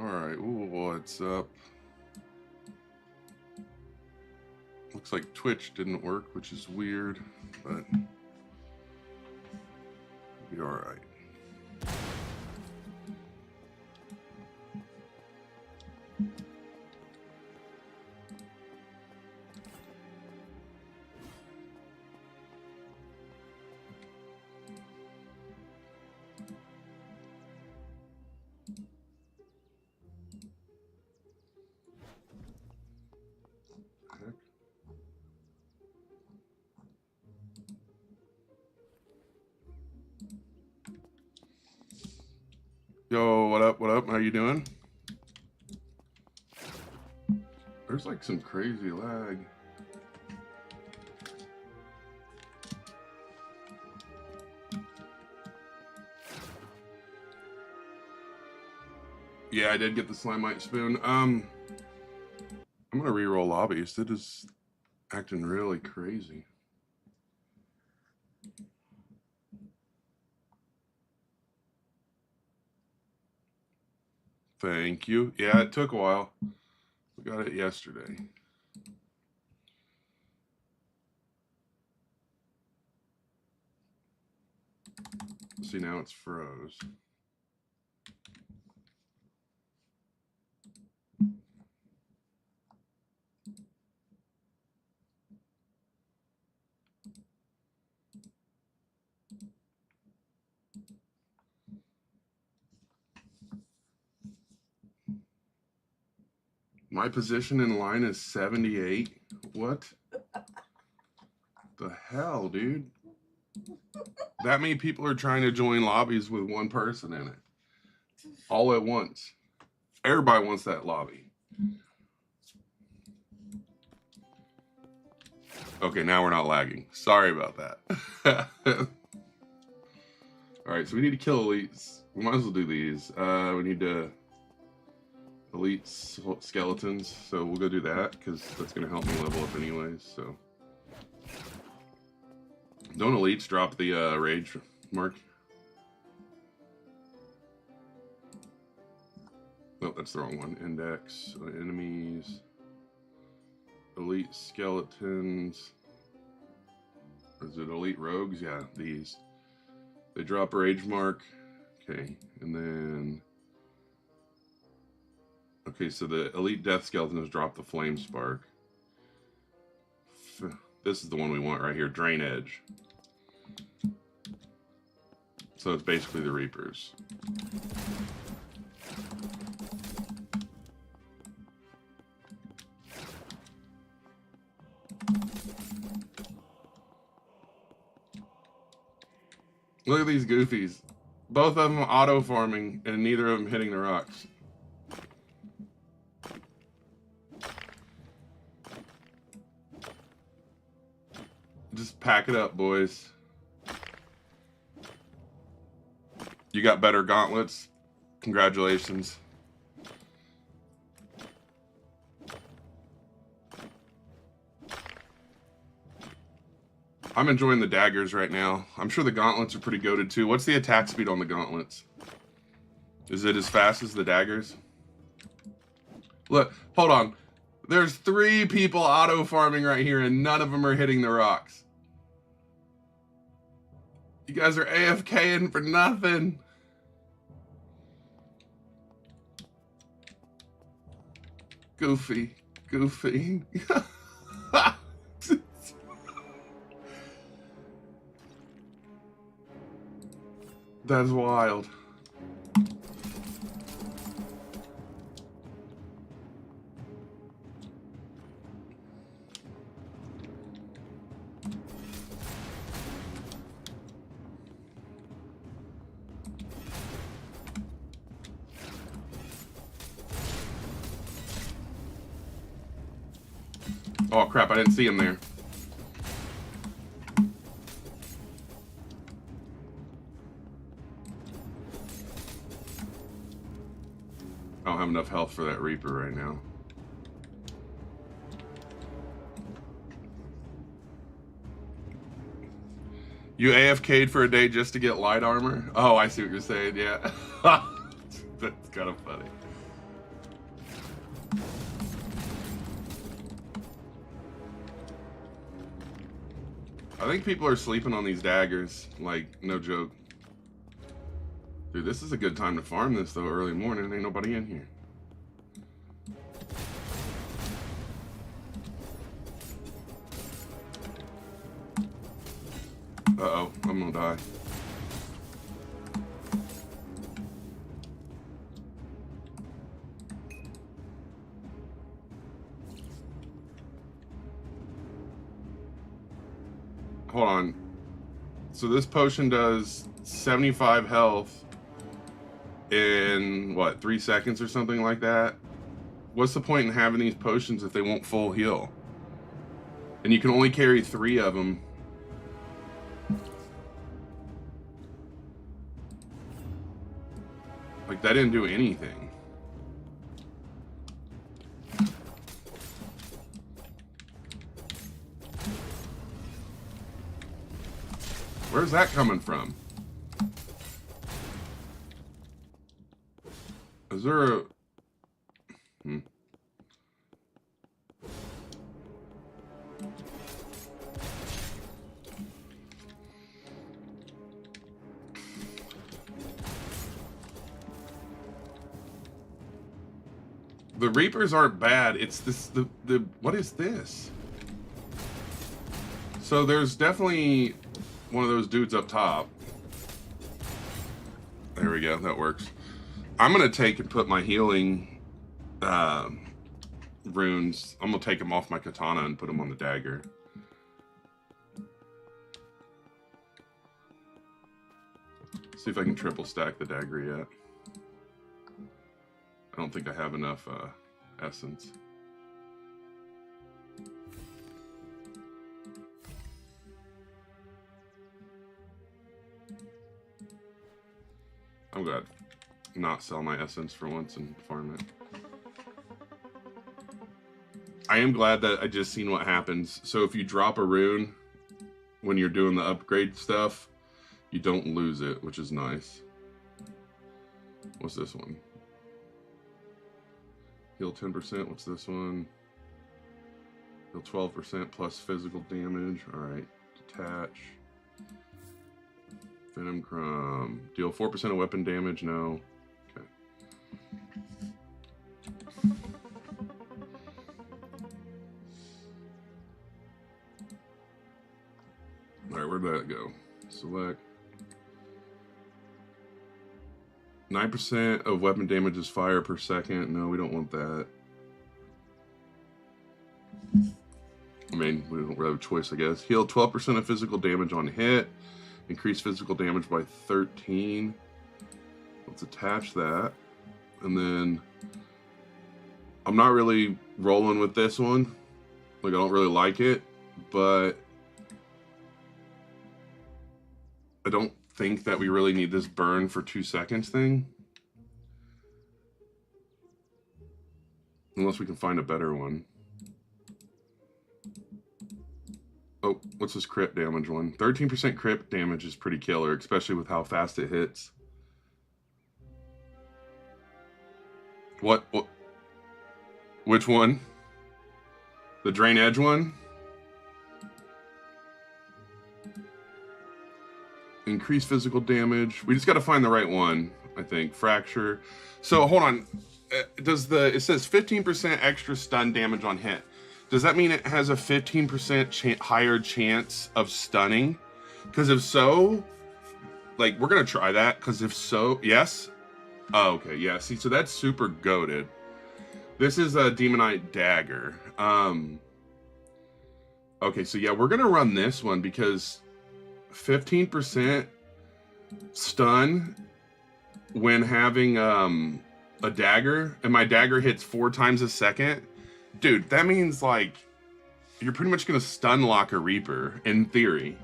Alright, what's up? Looks like Twitch didn't work, which is weird, but we'll be alright. Yo, what up, what up? How you doing? There's like some crazy lag. Yeah, I did get the Slimite spoon. I'm gonna reroll lobbies. It is acting really crazy. Thank you. Yeah, it took a while. We got it yesterday. See, now it's froze. My position in line is 78. What the hell, dude? That many people are trying to join lobbies with one person in it. All at once. Everybody wants that lobby. Okay, now we're not lagging. Sorry about that. Alright, so we need to kill elites. We might as well do these. We need to elite skeletons, so we'll go do that because that's going to help me level up anyways. So don't elites drop the rage mark? Oh, that's the wrong one. Index, enemies, elite skeletons. Is it elite rogues? Yeah, these. They drop a rage mark. Okay, and then okay, so the elite death skeletons drop the flame spark. This is the one we want right here, drain edge. So it's basically the reapers. Look at these goofies. Both of them auto farming and neither of them hitting the rocks. Just pack it up, boys. You got better gauntlets. Congratulations. I'm enjoying the daggers right now. I'm sure the gauntlets are pretty goated too. What's the attack speed on the gauntlets? Is it as fast as the daggers? Look, hold on. There's 3 people auto farming right here and none of them are hitting the rocks. You guys are AFKing for nothing. Goofy. That's wild. Oh crap, I didn't see him there. I don't have enough health for that Reaper right now. You AFK'd for a day just to get light armor? Oh, I see what you're saying, yeah. That's kind of funny. I think people are sleeping on these daggers. Like, no joke. Dude, this is a good time to farm this, though, early morning. Ain't nobody in here. Uh-oh, I'm gonna die. Hold on. So this potion does 75 health in, what, 3 seconds or something like that? What's the point in having these potions if they won't full heal? And you can only carry 3 of them. Like, that didn't do anything. Where's that coming from? Is there a... The Reapers aren't bad. It's this, what is this? So there's definitely one of those dudes up top. There we go, that works. I'm gonna take and put my healing runes. I'm gonna take them off my katana and put them on the dagger. See if I can triple stack the dagger yet. I don't think I have enough essence. I'm glad not sell my essence for once and farm it. I am glad that I just seen what happens. So if you drop a rune when you're doing the upgrade stuff, you don't lose it, which is nice. What's this one? Heal 10%. What's this one? Heal 12% plus physical damage. Alright. Detach. Venom Crumb. Deal 4% of weapon damage. No. Okay. Alright, where'd that go? Select. 9% of weapon damage is fire per second. No, we don't want that. I mean, we don't really have a choice, I guess. Heal 12% of physical damage on hit. Increase physical damage by 13. Let's attach that. And then I'm not really rolling with this one. Like, I don't really like it, but I don't think that we really need this burn for 2 seconds thing. Unless we can find a better one. Oh, what's this crit damage one? 13% crit damage is pretty killer, especially with how fast it hits. What? Which one? The Drain Edge one? Increase physical damage. We just got to find the right one, I think. Fracture. So, hold on. It says 15% extra stun damage on hit. Does that mean it has a 15% higher chance of stunning? Because if so, like, we're going to try that. Because if so, yes? Oh, okay, yeah. See, so that's super goated. This is a Demonite Dagger. Okay, so yeah, we're going to run this one because 15% stun when having a dagger, and my dagger hits 4 times a second. Dude, that means, like, you're pretty much going to stun lock a Reaper, in theory.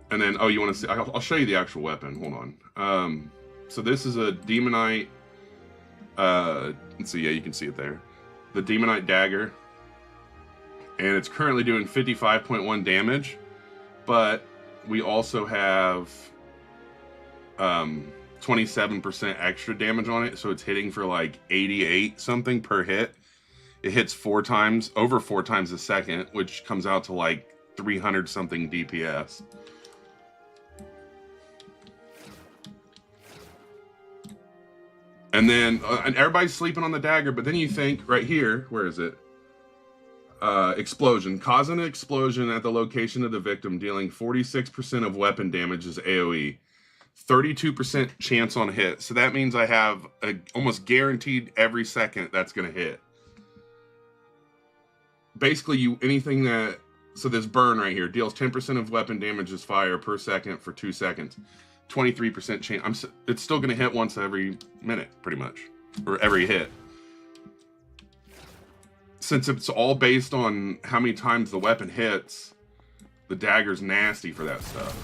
And then, oh, you want to see? I'll show you the actual weapon. Hold on. So this is a Demonite. Let's see. Yeah, you can see it there. The Demonite Dagger. And it's currently doing 55.1 damage. But we also have 27% extra damage on it, so it's hitting for like 88 something per hit. It hits over 4 times a second, which comes out to like 300 something DPS. And then and everybody's sleeping on the dagger, but then you think right here, where is it? Explosion. Cause an explosion at the location of the victim, dealing 46% of weapon damage as AoE. 32% chance on hit. So that means I have a almost guaranteed every second that's going to hit. Basically, anything that... So this burn right here deals 10% of weapon damage as fire per second for 2 seconds. 23% chance. It's still going to hit once every minute, pretty much. Or every hit. Since it's all based on how many times the weapon hits, the dagger's nasty for that stuff.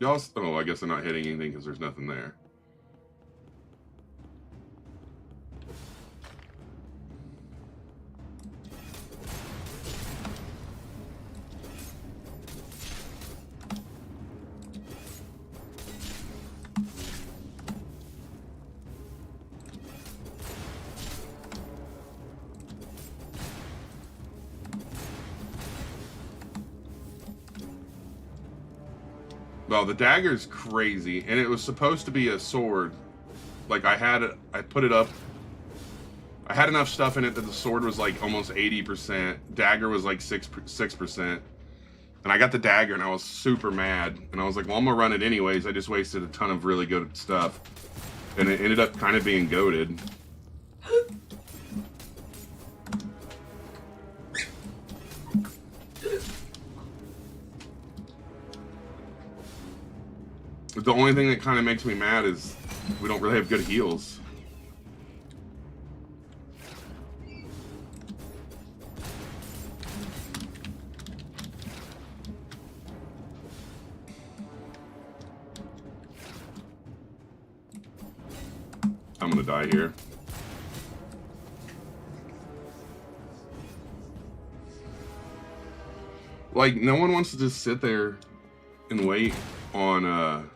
Y'all, oh, I guess they're not hitting anything because there's nothing there. Well, the dagger's crazy, and it was supposed to be a sword. Like, I put it up. I had enough stuff in it that the sword was like almost 80%. Dagger was like 6%. And I got the dagger, and I was super mad. And I was like, well, I'm gonna run it anyways. I just wasted a ton of really good stuff. And it ended up kind of being goated. The only thing that kind of makes me mad is we don't really have good heals. I'm gonna die here. Like, no one wants to just sit there and wait on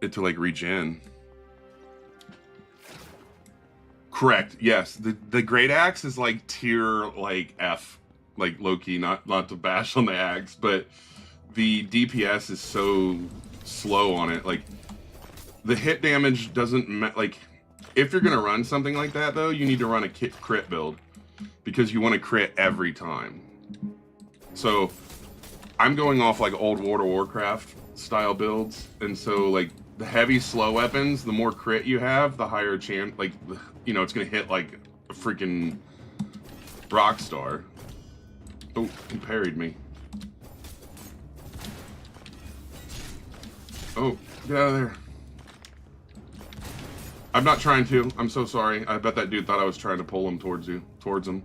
it to like regen. Correct. Yes, the great axe is like tier like F, like low-key, not to bash on the axe, but the DPS is so slow on it. Like, the hit damage doesn't like, if you're gonna run something like that though, you need to run a crit build because you want to crit every time. So I'm going off like old World of Warcraft style builds, and so like the heavy slow weapons, the more crit you have, the higher chance, like, you know, it's gonna hit like a freaking rock star. Oh, he parried me. Oh, get out of there. I'm not trying to. I'm so sorry. I bet that dude thought I was trying to pull him towards him.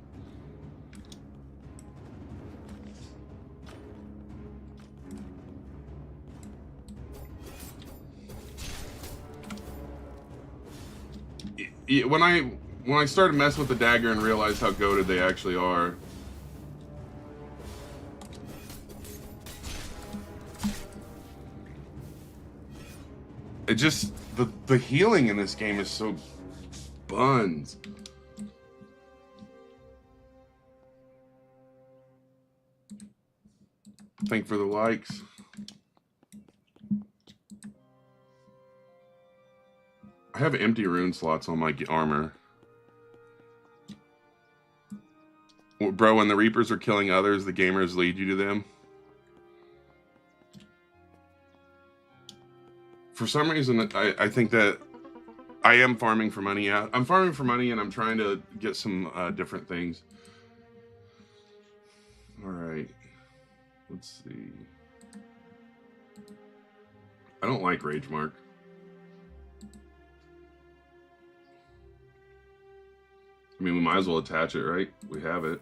When I started messing with the dagger and realized how goated they actually are. It just, the healing in this game is so buns. Thank for the likes. I have empty rune slots on my armor. Bro, when the Reapers are killing others, the gamers lead you to them. For some reason, I think that I am farming for money. Yeah, I'm farming for money, and I'm trying to get some different things. All right. Let's see. I don't like Rage Mark. I mean, we might as well attach it, right? We have it.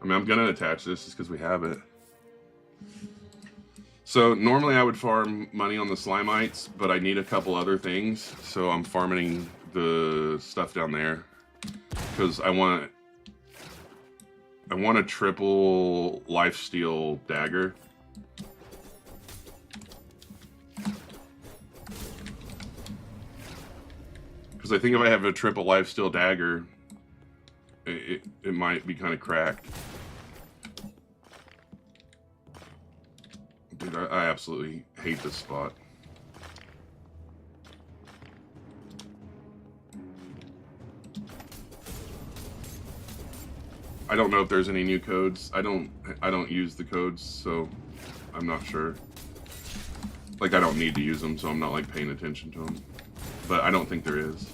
I mean, I'm gonna attach this just because we have it. So normally I would farm money on the Slimites, but I need a couple other things. So I'm farming the stuff down there because I want a triple lifesteal dagger. Because I think if I have a triple lifesteal dagger, it might be kind of cracked. Dude, I absolutely hate this spot. I don't know if there's any new codes. I don't use the codes, so I'm not sure. Like, I don't need to use them, so I'm not like paying attention to them. But I don't think there is.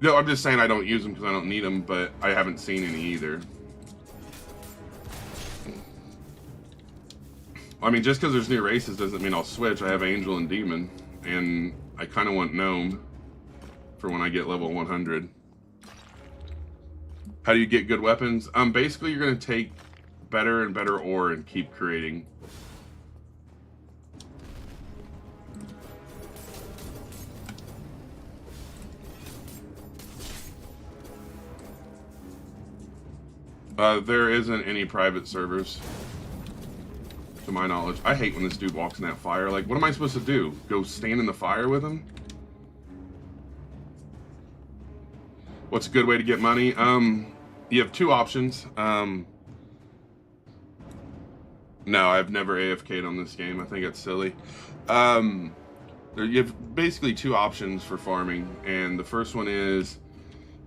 No, I'm just saying I don't use them because I don't need them, but I haven't seen any either. I mean, just because there's new races doesn't mean I'll switch. I have Angel and Demon, and I kind of want Gnome for when I get level 100. How do you get good weapons? Basically, you're going to take better and better ore and keep creating. There isn't any private servers, to my knowledge. I hate when this dude walks in that fire. Like, what am I supposed to do? Go stand in the fire with him? What's a good way to get money? You have two options. No, I've never AFK'd on this game. I think it's silly. You have basically two options for farming, and the first one is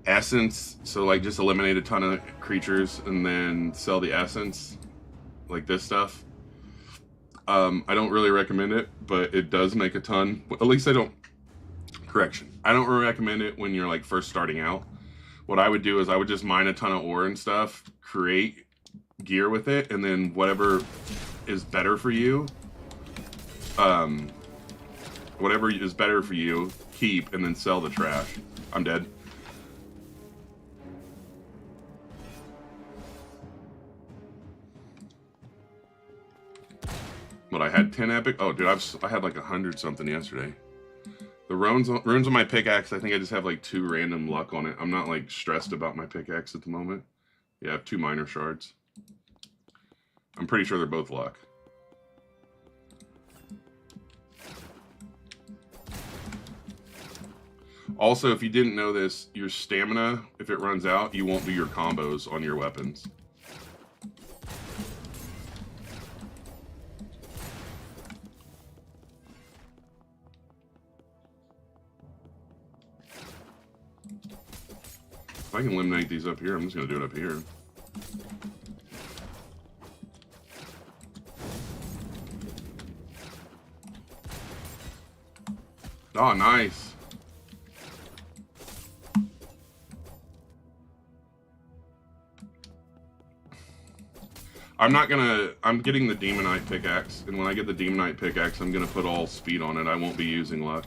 essence. So like just eliminate a ton of creatures and then sell the essence, like this stuff. I don't really recommend it, but it does make a ton. At least I don't really recommend it when you're like first starting out. What I would do is I would just mine a ton of ore and stuff, create gear with it, and then whatever is better for you, keep, and then sell the trash. I'm dead. But I had 10 epic. Oh, dude, I had like 100 something yesterday. The runes on my pickaxe, I think I just have like 2 random luck on it. I'm not like stressed about my pickaxe at the moment. Yeah, I have 2 minor shards. I'm pretty sure they're both luck. Also, if you didn't know this, your stamina, if it runs out, you won't do your combos on your weapons. If I can eliminate these up here, I'm just going to do it up here. Oh, nice. I'm getting the Demonite pickaxe, and when I get the Demonite pickaxe, I'm gonna put all speed on it. I won't be using luck.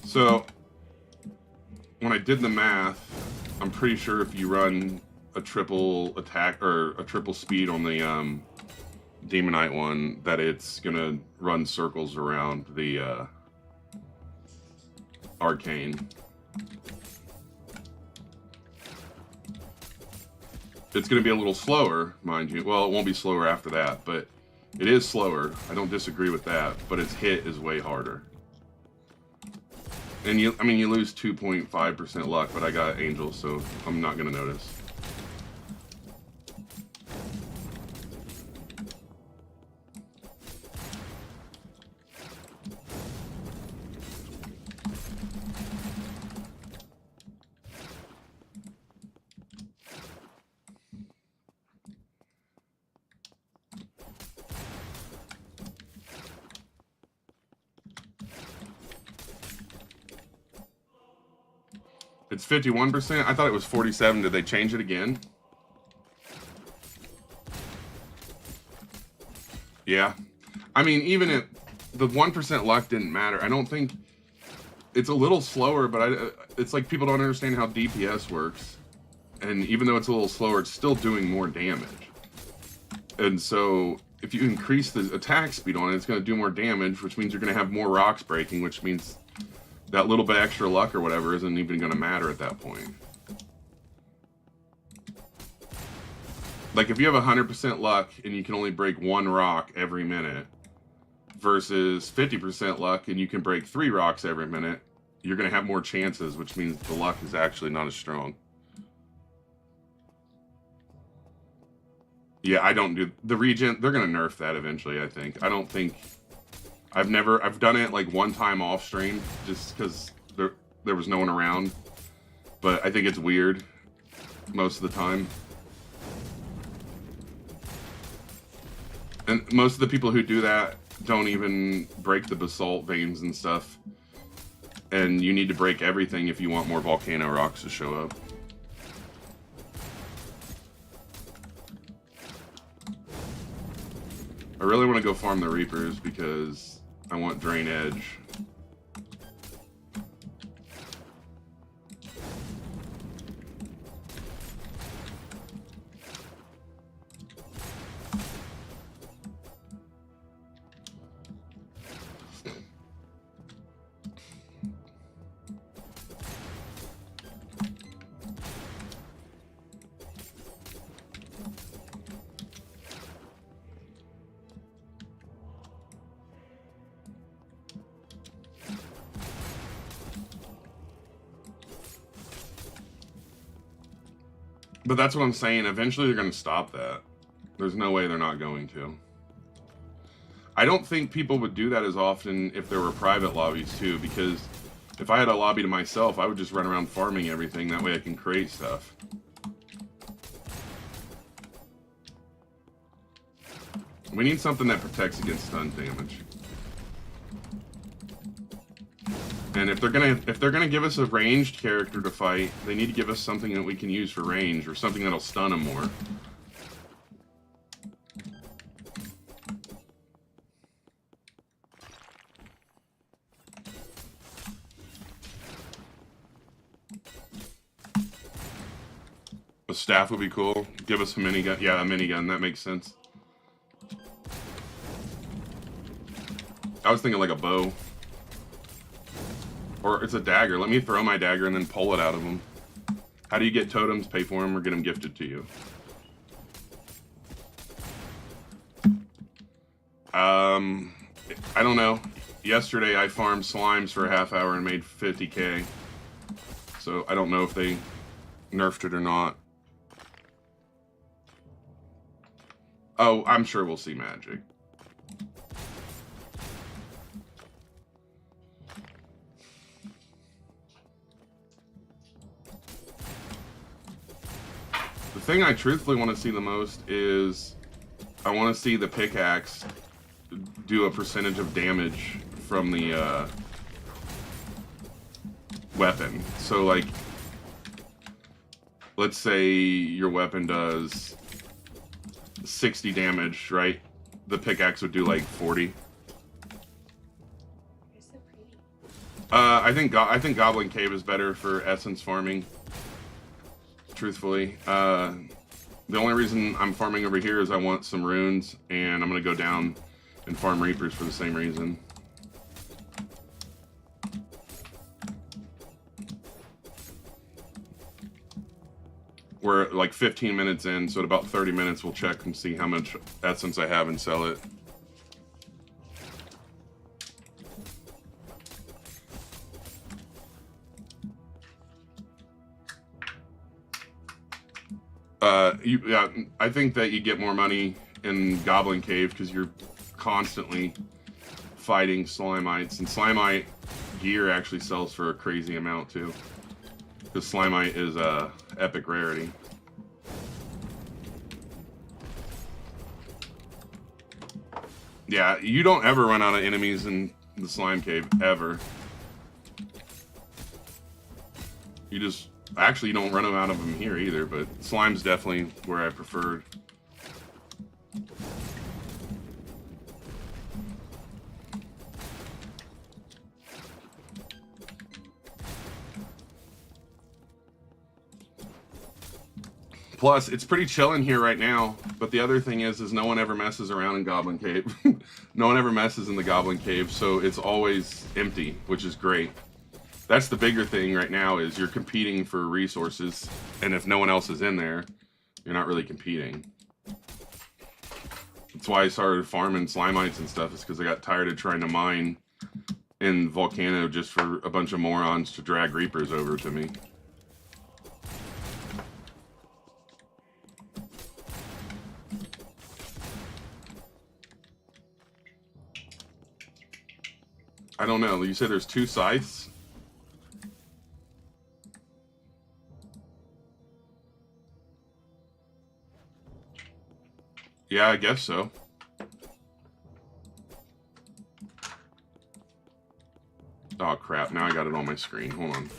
So, when I did the math, I'm pretty sure if you run a triple attack or a triple speed on the Demonite one, that it's gonna run circles around the Arcane. It's gonna be a little slower, mind you. Well, it won't be slower after that, but it is slower. I don't disagree with that, but its hit is way harder. And you lose 2.5% luck, but I got Angel, so I'm not gonna notice. It's 51%. I thought it was 47. Did they change it again? Yeah. I mean, even if the 1% luck didn't matter, I don't think it's a little slower, but it's like people don't understand how DPS works. And even though it's a little slower, it's still doing more damage. And so if you increase the attack speed on it, it's going to do more damage, which means you're going to have more rocks breaking, which means that little bit extra luck or whatever isn't even going to matter at that point. Like if you have 100% luck and you can only break 1 rock every minute versus 50% luck and you can break 3 rocks every minute, you're going to have more chances, which means the luck is actually not as strong. Yeah, I don't do the regen. They're going to nerf that eventually, I think. I don't think I've done it like one time off stream just because there was no one around, but I think it's weird most of the time. And most of the people who do that don't even break the basalt veins and stuff. And you need to break everything if you want more volcano rocks to show up. I really want to go farm the Reapers because I want Drain Edge. But that's what I'm saying. Eventually they're going to stop that. There's no way they're not going to. I don't think people would do that as often if there were private lobbies too, because if I had a lobby to myself, I would just run around farming everything. That way I can create stuff. We need something that protects against stun damage. And if they're gonna give us a ranged character to fight, they need to give us something that we can use for range, or something that'll stun them more. A staff would be cool. Give us a minigun. Yeah, a minigun. That makes sense. I was thinking like a bow. Or it's a dagger. Let me throw my dagger and then pull it out of them. How do you get totems? Pay for them or get them gifted to you? I don't know. Yesterday I farmed slimes for a half hour and made 50k. So I don't know if they nerfed it or not. Oh, I'm sure we'll see magic. The thing I truthfully want to see the most is I want to see the pickaxe do a percentage of damage from the weapon. So like, let's say your weapon does 60 damage, right? The pickaxe would do like 40. You're so pretty. I think Goblin Cave is better for essence farming. Truthfully, the only reason I'm farming over here is I want some runes, and I'm gonna go down and farm Reapers for the same reason. We're like 15 minutes in, so at about 30 minutes we'll check and see how much essence I have and sell it. Yeah, I think that you get more money in Goblin Cave because you're constantly fighting Slimites, and Slimite gear actually sells for a crazy amount too, because Slimite is a epic rarity. Yeah, you don't ever run out of enemies in the Slime Cave, ever. You just actually you don't run out of them here either, but slime's definitely where I preferred. Plus, it's pretty chill in here right now, but the other thing is no one ever messes around in Goblin Cave. No one ever messes in the Goblin Cave, so it's always empty, which is great. That's the bigger thing right now is you're competing for resources, and if no one else is in there, you're not really competing. That's why I started farming slimites and stuff, is because I got tired of trying to mine in Volcano just for a bunch of morons to drag Reapers over to me. I don't know. You said there's 2 scythes? Yeah, I guess so. Oh, crap. Now I got it on my screen. Hold on.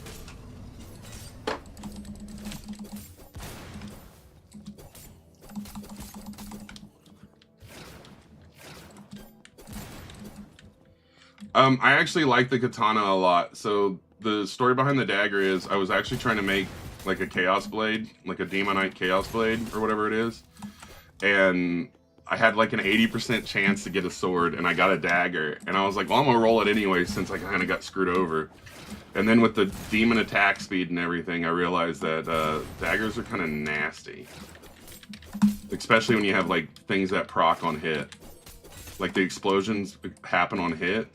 I actually like the katana a lot. So the story behind the dagger is I was actually trying to make like a chaos blade, like a demonite chaos blade or whatever it is. And I had like an 80% chance to get a sword, and I got a dagger. And I was like, well, I'm gonna roll it anyway since I kind of got screwed over. And then with the demon attack speed and everything, I realized that daggers are kind of nasty. Especially when you have like things that proc on hit. Like the explosions happen on hit.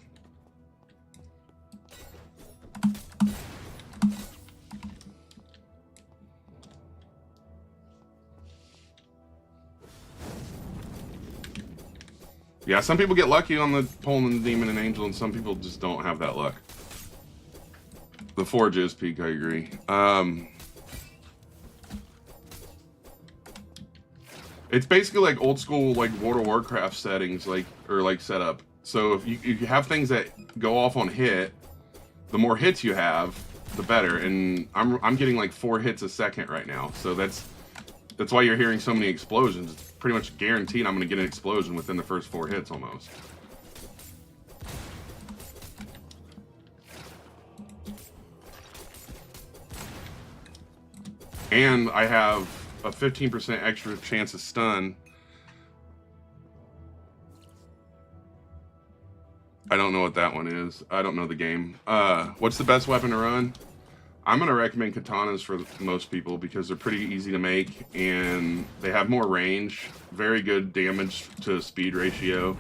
Yeah, some people get lucky on the pulling the demon and angel, and some people just don't have that luck. The forge is peak, I agree. It's basically like old school like World of Warcraft settings, like or like setup. So if you have things that go off on hit, the more hits you have, the better. And I'm getting like 4 hits a second right now, so that's why you're hearing so many explosions. It's pretty much guaranteed I'm going to get an explosion within the first 4 hits almost. And I have a 15% extra chance of stun. I don't know what that one is. I don't know the game. What's the best weapon to run? I'm going to recommend katanas for most people because they're pretty easy to make and they have more range, very good damage to speed ratio.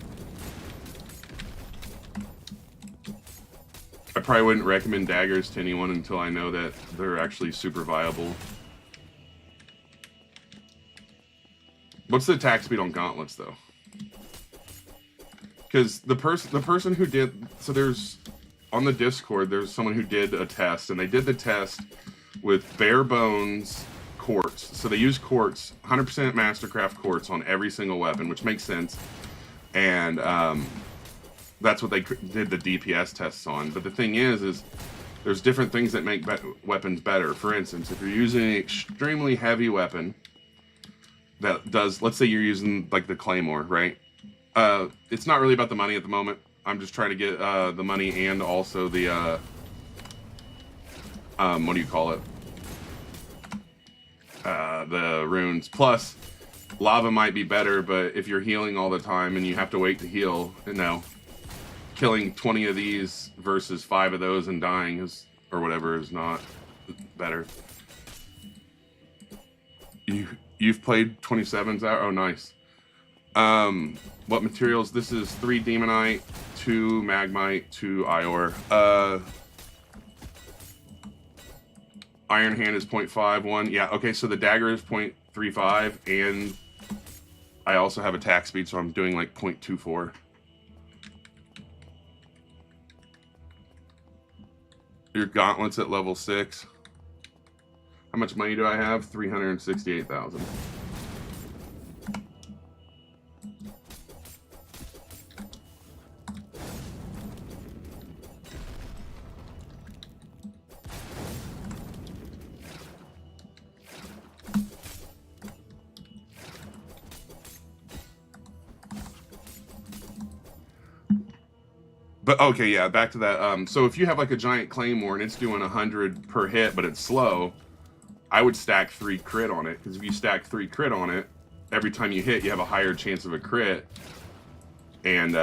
I probably wouldn't recommend daggers to anyone until I know that they're actually super viable. What's the attack speed on gauntlets though? Because the person who did, so there's on the Discord, there's someone who did a test, and they did the test with bare bones quartz. So they use quartz, 100% Mastercraft quartz on every single weapon, which makes sense. And that's what they did the DPS tests on. But the thing is there's different things that make weapons better. For instance, if you're using an extremely heavy weapon that does, let's say you're using like the Claymore, right? It's not really about the money at the moment. I'm just trying to get the money and also the what do you call it? The runes. Plus, lava might be better, but if you're healing all the time and you have to wait to heal, killing 20 of these versus 5 of those and dying is, or whatever, is not better. You've played 27s out? Oh, nice. What materials? This is 3 demonite, 2 magmite, 2 ior. Iron hand is 0.51. Yeah, okay, so the dagger is 0.35, and I also have attack speed, so I'm doing like 0.24. Your gauntlets at level 6. How much money do I have? 368,000. But okay, yeah, back to that. So if you have like a giant claymore and it's doing 100 per hit, but it's slow, I would stack 3 crit on it, because if you stack 3 crit on it, every time you hit, you have a higher chance of a crit. And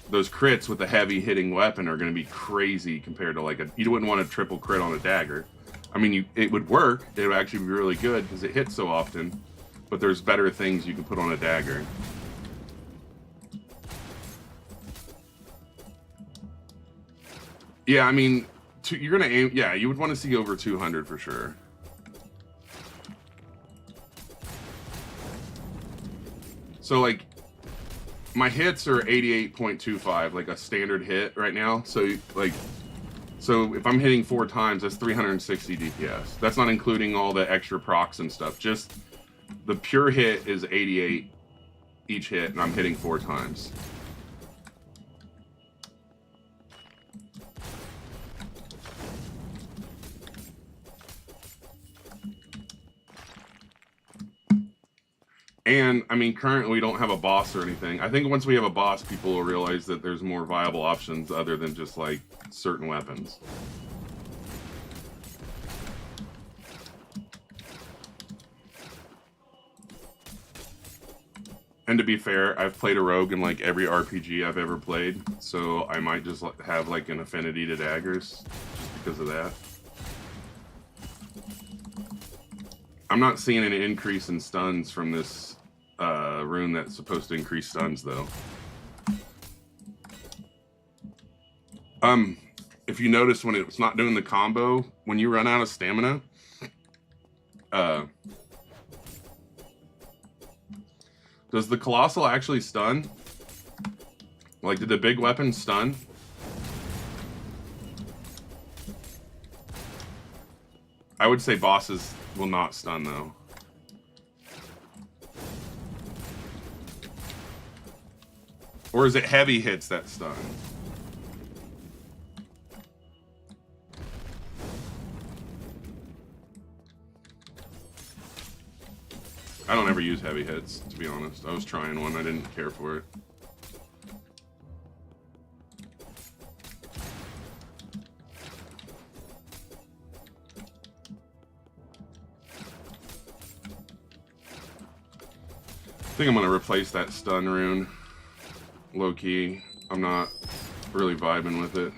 those crits with a heavy hitting weapon are going to be crazy compared to like you wouldn't want a triple crit on a dagger. I mean, it would work. It would actually be really good because it hits so often. But there's better things you can put on a dagger. Yeah, I mean, you're going to aim... Yeah, you would want to see over 200 for sure. So, like, my hits are 88.25, like a standard hit right now. So, like... So if I'm hitting 4 times, that's 360 DPS. That's not including all the extra procs and stuff. Just the pure hit is 88 each hit, and I'm hitting 4 times. And, I mean, currently we don't have a boss or anything. I think once we have a boss, people will realize that there's more viable options other than just, like, certain weapons. And to be fair, I've played a rogue in, like, every RPG I've ever played, so I might just have, like, an affinity to daggers just because of that. I'm not seeing an increase in stuns from this rune that's supposed to increase stuns, though. If you notice, when it's not doing the combo, when you run out of stamina, does the Colossal actually stun? Like, did the big weapon stun? I would say bosses will not stun, though. Or is it heavy hits that stun? I don't ever use heavy hits, to be honest. I was trying one, I didn't care for it. I think I'm gonna replace that stun rune. Low key, I'm not really vibing with it.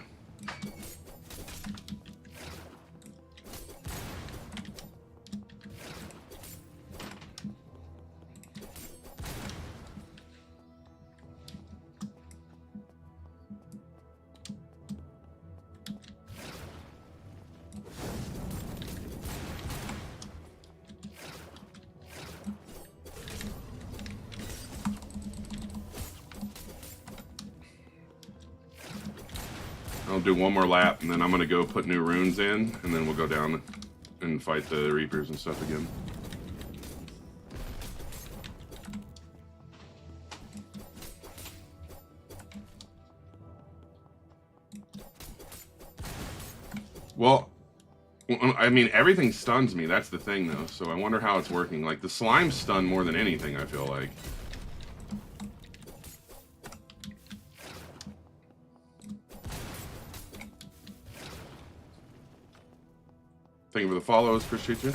I'll do one more lap, and then I'm gonna go put new runes in, and then we'll go down and fight the Reapers and stuff again. Well, I mean, everything stuns me, that's the thing, though, so I wonder how it's working. Like, the slime stun more than anything, I feel like. Thank you for the follows, appreciate you.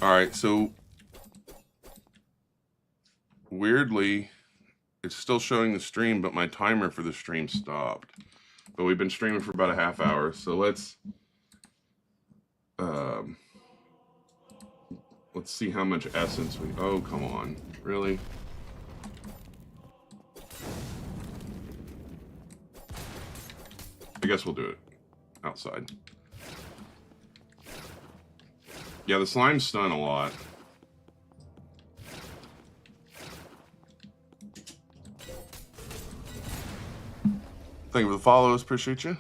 Alright, so weirdly, it's still showing the stream, but my timer for the stream stopped. But we've been streaming for about a half hour, so let's see how much essence we... Oh, come on. Really? I guess we'll do it outside. Yeah, the slimes stun a lot. Thank you for the follows, appreciate you.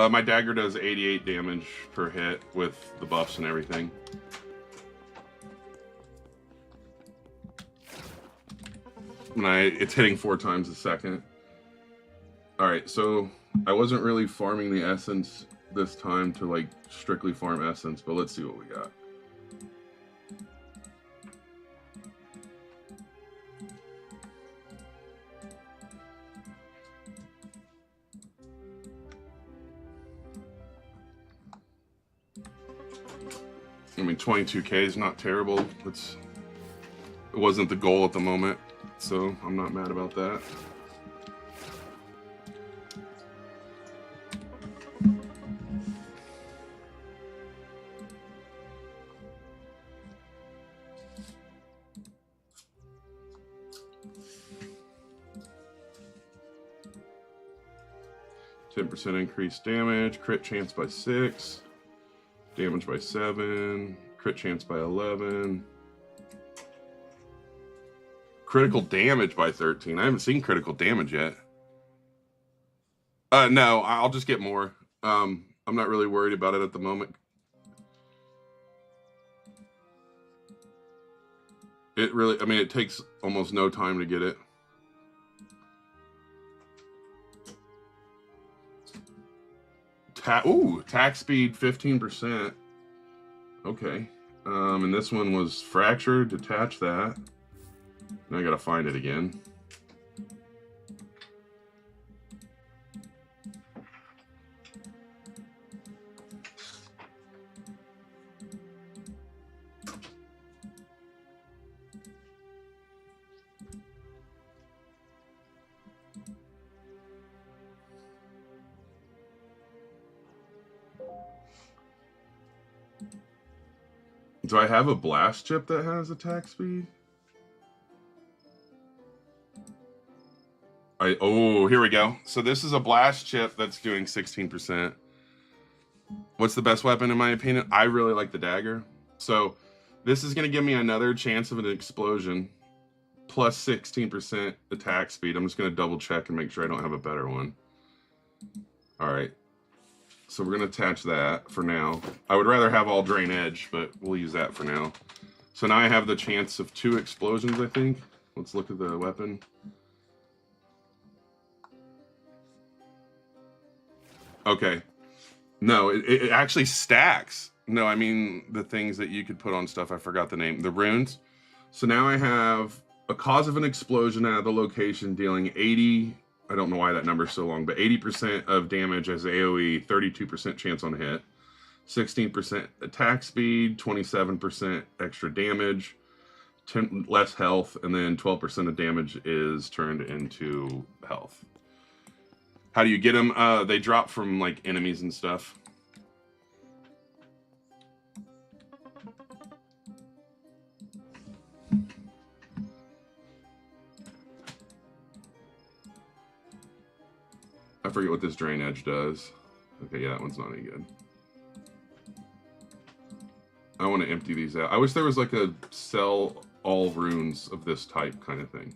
My dagger does 88 damage per hit with the buffs and everything. It's hitting 4 times a second. All right, so I wasn't really farming the essence this time to like strictly farm essence, but let's see what we got. I mean, 22K is not terrible. It wasn't the goal at the moment, so I'm not mad about that. %10 increased damage, crit chance by 6, damage by 7, crit chance by 11, critical damage by 13. I haven't seen critical damage yet. No, I'll just get more. I'm not really worried about it at the moment. It really, I mean, it takes almost no time to get it. Attack speed 15%. Okay. And this one was fractured. Detach that. Now I gotta find it again. Do I have a blast chip that has attack speed? Oh, here we go. So this is a blast chip that's doing 16%. What's the best weapon in my opinion? I really like the dagger. So this is going to give me another chance of an explosion plus 16% attack speed. I'm just going to double check and make sure I don't have a better one. All right. So we're going to attach that for now. I would rather have all drain edge, but we'll use that for now. So now I have the chance of 2 explosions, I think. Let's look at the weapon. Okay. No, it actually stacks. No, I mean the things that you could put on stuff. I forgot the name. The runes. So now I have a cause of an explosion at the location dealing 80... I don't know why that number's so long, but 80% of damage as AoE, 32% chance on hit, 16% attack speed, 27% extra damage, 10 less health, and then 12% of damage is turned into health. How do you get them? They drop from like enemies and stuff. I forget what this drain edge does. Okay, yeah, that one's not any good. I want to empty these out. I wish there was like a sell all runes of this type kind of thing.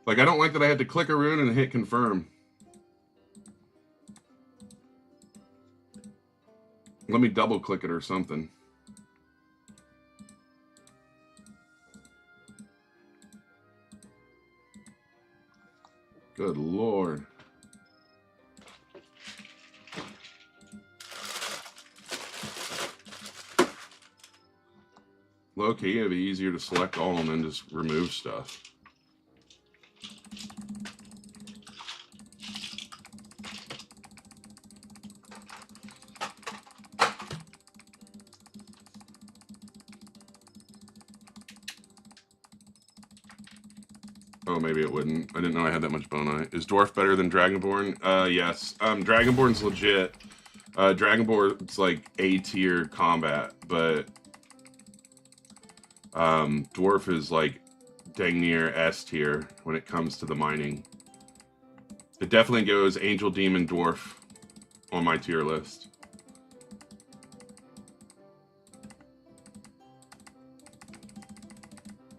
Like, I don't like that I had to click a rune and hit confirm. Let me double click it or something. Good Lord. Low-key, it'd be easier to select all and then just remove stuff. Oh, maybe it wouldn't. I didn't know I had that much bone. Is Dwarf better than Dragonborn? Yes. Dragonborn's legit. Dragonborn's like A-tier combat, but Dwarf is like dang near S-tier when it comes to the mining. It definitely goes Angel, Demon, Dwarf on my tier list.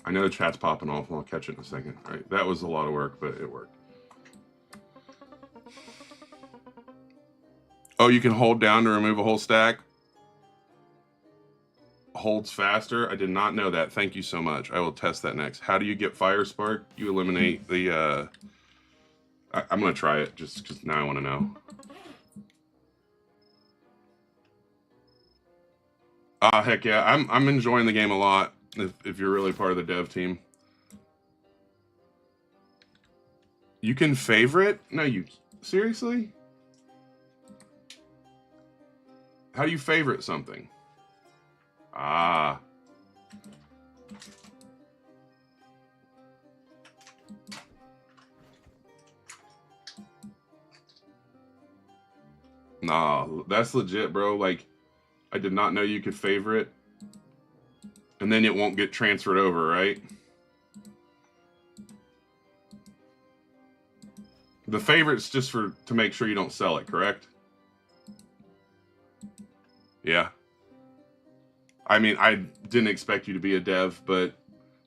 I know the chat's popping off. I'll catch it in a second. All right, that was a lot of work, but it worked. Oh, you can hold down to remove a whole stack? holds faster. I did not know that. Thank you so much. I will test that next. How do you get Fire Spark? You eliminate the... I'm going to try it just because now I want to know. Heck yeah. I'm enjoying the game a lot if you're really part of the dev team. You can favorite? No, you... Seriously? How do you favorite something? Ah. Nah, that's legit, bro. Like, I did not know you could favorite. And then it won't get transferred over, right? The favorite's just to make sure you don't sell it, correct? Yeah. I mean, I didn't expect you to be a dev, but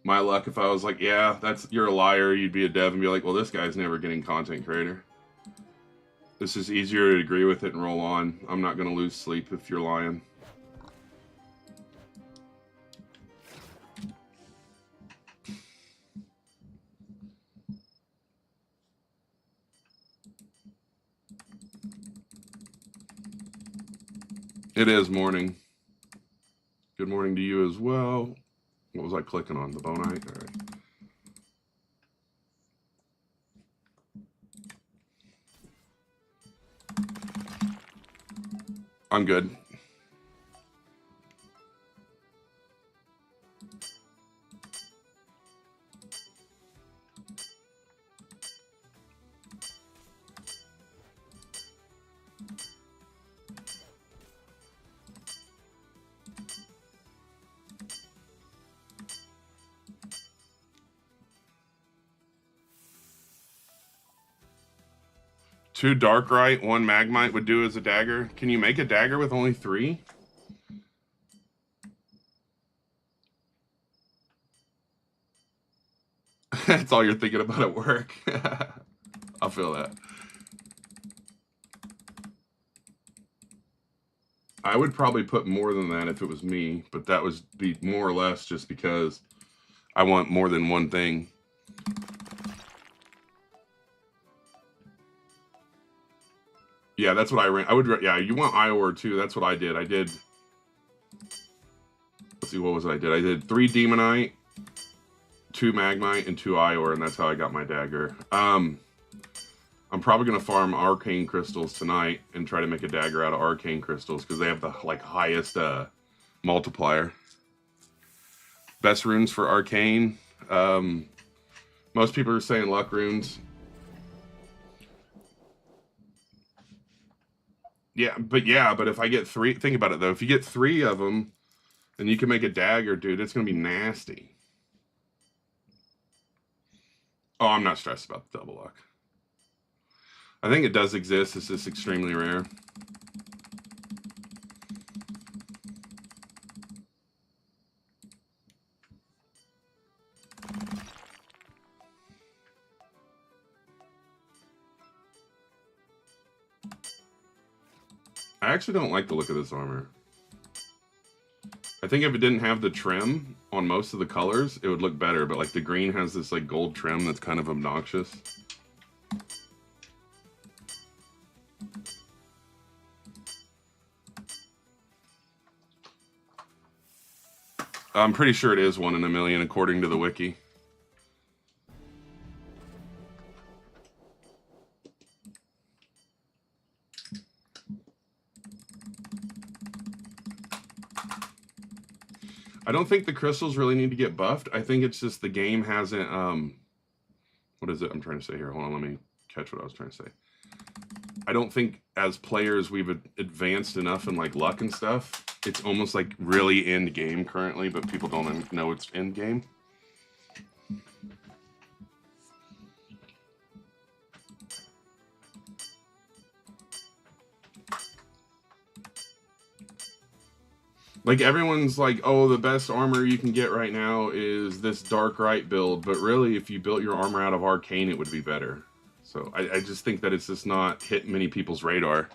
my luck, if I was like, yeah, you're a liar, you'd be a dev and be like, well, this guy's never getting content creator. This is easier to agree with it and roll on. I'm not going to lose sleep if you're lying. It is morning. Good morning to you as well. What was I clicking on? The Bonite? All right. I'm good. Two Darkrai, one Magmite would do as a dagger. Can you make a dagger with only 3? That's all you're thinking about at work. I'll feel that. I would probably put more than that if it was me, but that would be more or less just because I want more than one thing. Yeah, that's what I ran. Yeah, you want Ior too. That's what I did. Let's see, what was it I did? I did 3 Demonite, 2 Magmite, and 2 Ior, and that's how I got my dagger. I'm probably going to farm Arcane Crystals tonight and try to make a dagger out of Arcane Crystals because they have the highest multiplier. Best runes for Arcane. Most people are saying Luck runes. Yeah, but if I get 3, think about it though. If you get 3 of them, then you can make a dagger, dude. It's gonna be nasty. Oh, I'm not stressed about the double luck. I think it does exist. It's just extremely rare. I actually don't like the look of this armor. I think if it didn't have the trim on most of the colors, it would look better. But like the green has this like gold trim that's kind of obnoxious. I'm pretty sure it is 1 in a million according to the wiki. I don't think the crystals really need to get buffed. I think it's just the game hasn't, what is it I'm trying to say here? Hold on, let me catch what I was trying to say. I don't think as players we've advanced enough in like luck and stuff. It's almost like really end game currently, but people don't know it's end game. Like, everyone's like, oh, the best armor you can get right now is this Darkrai build. But really, if you built your armor out of Arcane, it would be better. So I just think that it's just not hit many people's radar.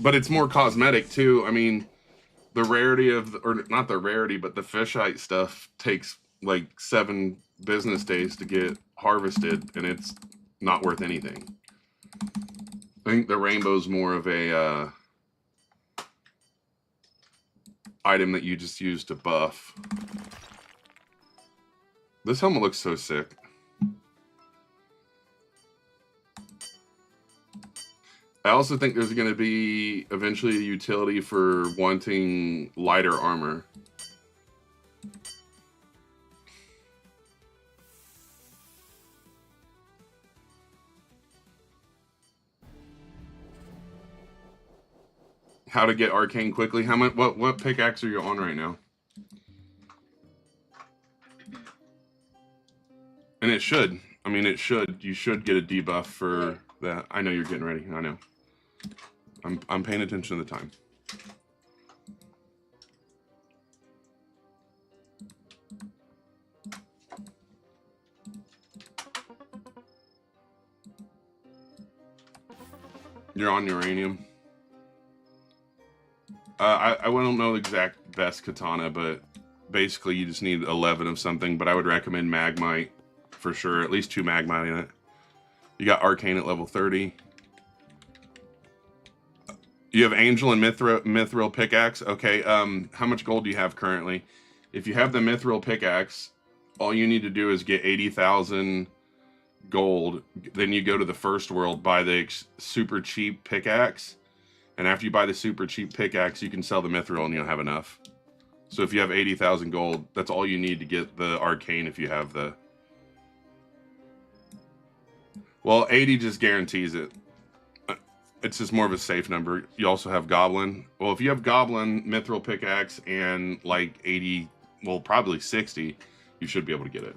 But it's more cosmetic too. I mean, the rarity of, or not the rarity, but the fishite stuff takes like 7 business days to get harvested, and it's not worth anything. I think the rainbow's more of a item that you just use to buff. This helmet looks so sick. I also think there's going to be eventually a utility for wanting lighter armor. How to get arcane quickly? How much? What pickaxe are you on right now? And it should. I mean, it should. You should get a debuff for that. I know you're getting ready. I know. I'm paying attention to the time. You're on uranium. I don't know the exact best katana, but basically you just need 11 of something. But I would recommend Magmite for sure. At least 2 Magmite in it. You got Arcane at level 30. You have Angel and Mithril pickaxe. Okay. How much gold do you have currently? If you have the Mithril pickaxe, all you need to do is get 80,000 gold. Then you go to the first world, buy the super cheap pickaxe. And after you buy the super cheap pickaxe, you can sell the Mithril and you'll have enough. So if you have 80,000 gold, that's all you need to get the Arcane if you have the... Well, 80 just guarantees it. It's just more of a safe number. You also have Goblin. Well, if you have Goblin, Mithril pickaxe, and like 80, well, probably 60, you should be able to get it.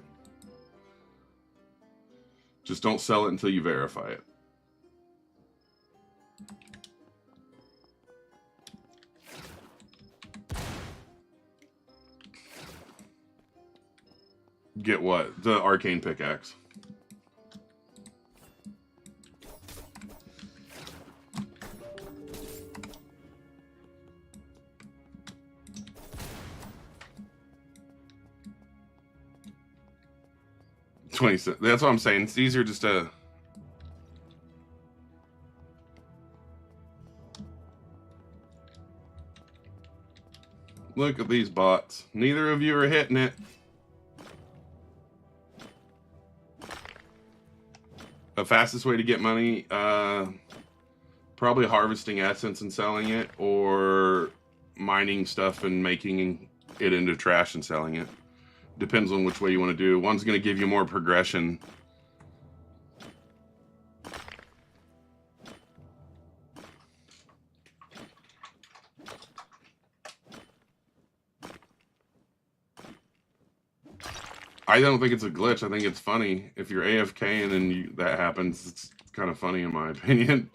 Just don't sell it until you verify it. Get what? The Arcane pickaxe. $20. That's what I'm saying. It's easier just to... Look at these bots. Neither of you are hitting it. The fastest way to get money, probably harvesting essence and selling it, or mining stuff and making it into trash and selling it. Depends on which way you want to do. One's going to give you more progression. I don't think it's a glitch. I think it's funny. If you're AFK and then that happens, it's kind of funny in my opinion.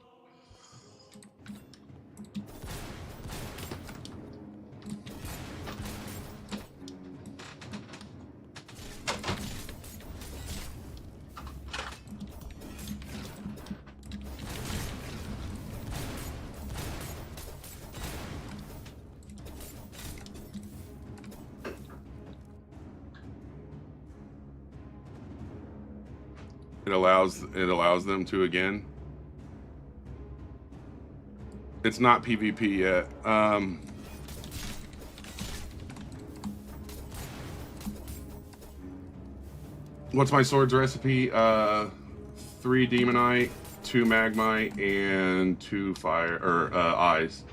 It allows them to again. It's not PvP yet. What's my sword's recipe? 3 Demonite, 2 Magmite, and 2 fire or eyes.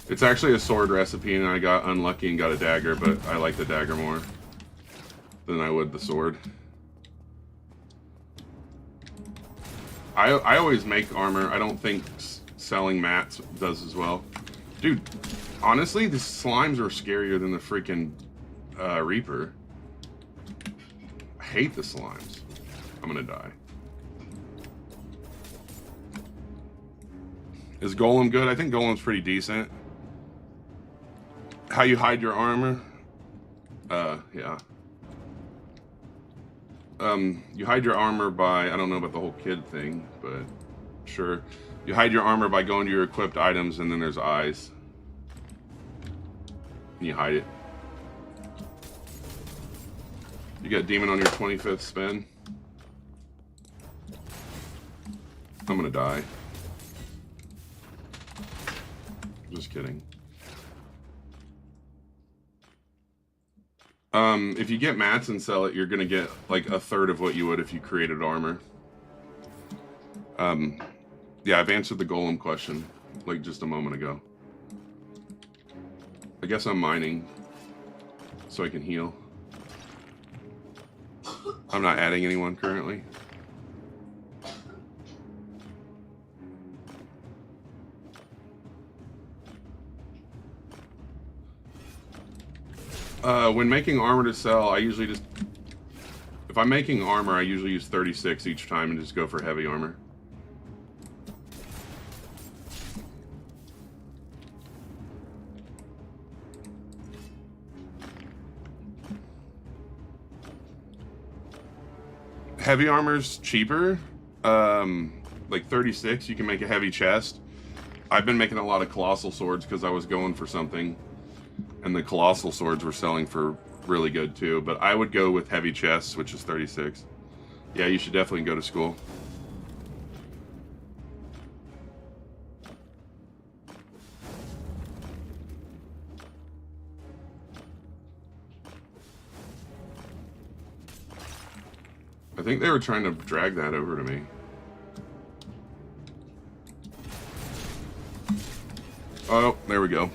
It's actually a sword recipe, and I got unlucky and got a dagger, but I like the dagger more than I would the sword. I always make armor. I don't think selling mats does as well. Dude, honestly, the slimes are scarier than the freaking Reaper. I hate the slimes. I'm gonna die. Is Golem good? I think Golem's pretty decent. How you hide your armor? Yeah. You hide your armor by, I don't know about the whole kid thing, but sure. You hide your armor by going to your equipped items, and then there's eyes. And you hide it. You got demon on your 25th spin. I'm gonna die. Just kidding. If you get mats and sell it, you're gonna get like a third of what you would if you created armor. Yeah, I've answered the golem question like just a moment ago. I guess I'm mining so I can heal. I'm not adding anyone currently. When making armor to sell, I usually just... If I'm making armor, I usually use 36 each time and just go for heavy armor. Heavy armor's cheaper. Like 36, you can make a heavy chest. I've been making a lot of colossal swords because I was going for something. And the colossal swords were selling for really good too. But I would go with heavy chests, which is 36. Yeah, you should definitely go to school. I think they were trying to drag that over to me. Oh, there we go.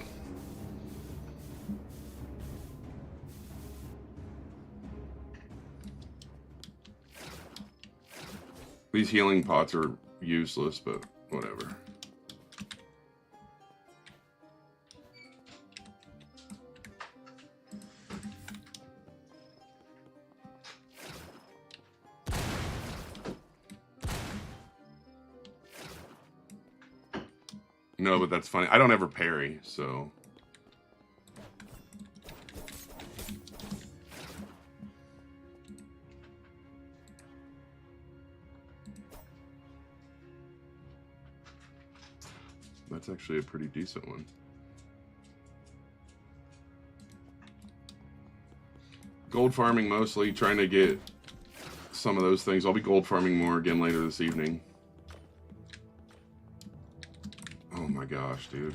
These healing pots are useless, but whatever. No, but that's funny. I don't ever parry, so... That's actually a pretty decent one. Gold farming mostly, trying to get some of those things. I'll be gold farming more again later this evening. Oh my gosh, dude.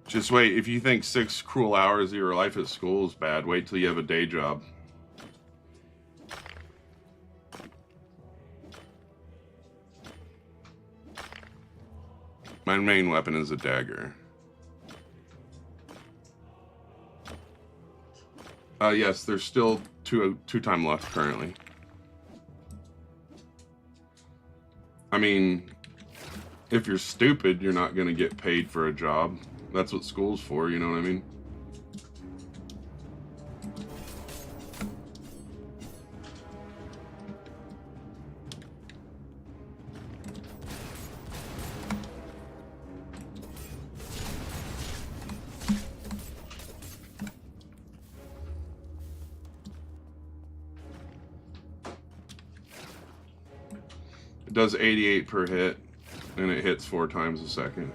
Just wait, if you think 6 cruel hours of your life at school is bad, wait till you have a day job. My main weapon is a dagger. Yes, there's still two time left currently. I mean, if you're stupid, you're not going to get paid for a job. That's what school's for, you know what I mean? It does 88 per hit, and it hits 4 times a second.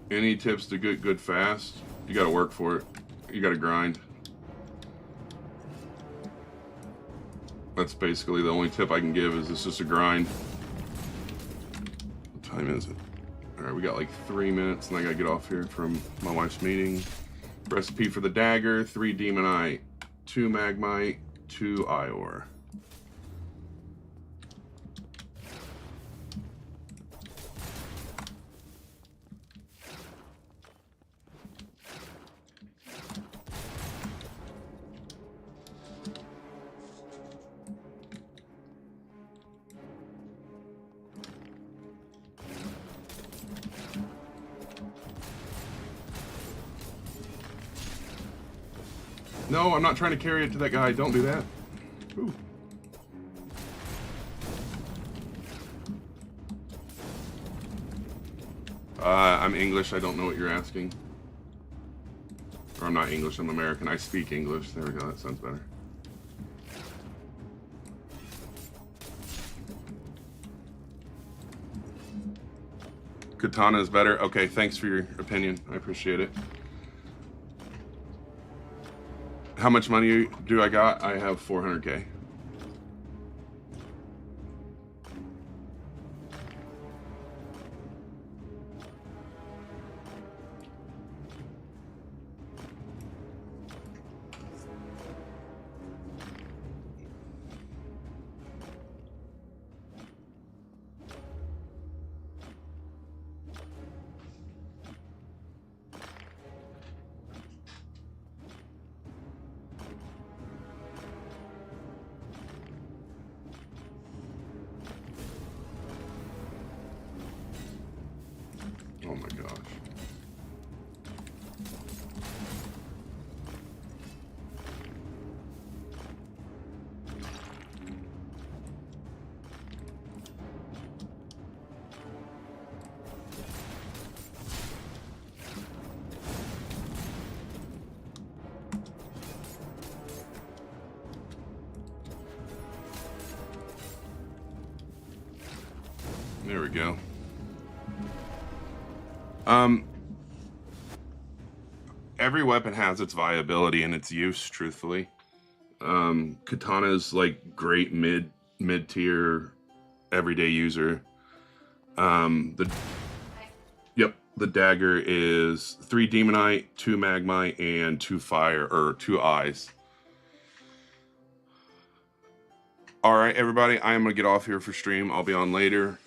Any tips to get good fast? You gotta work for it. You gotta grind. That's basically the only tip I can give, is it's just a grind. What time is it? Alright, we got like 3 minutes and I gotta get off here from my wife's meeting. Recipe for the dagger: 3 demonite, 2 magmite, 2 ior. No, I'm not trying to carry it to that guy. Don't do that. Ooh. I'm English. I don't know what you're asking. Or I'm not English. I'm American. I speak English. There we go. That sounds better. Katana is better. Okay, thanks for your opinion. I appreciate it. How much money do I got? I have 400K. Oh my gosh. There we go. Every weapon has its viability and its use, truthfully. Katana's like great mid-tier everyday user. The dagger is 3 Demonite, 2 Magmite, and 2 fire, or 2 eyes. All right, everybody, I am gonna get off here for stream. I'll be on later.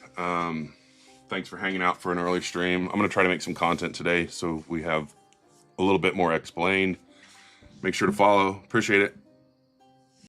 Thanks for hanging out for an early stream. I'm gonna try to make some content today so we have a little bit more explained. Make sure to follow. Appreciate it.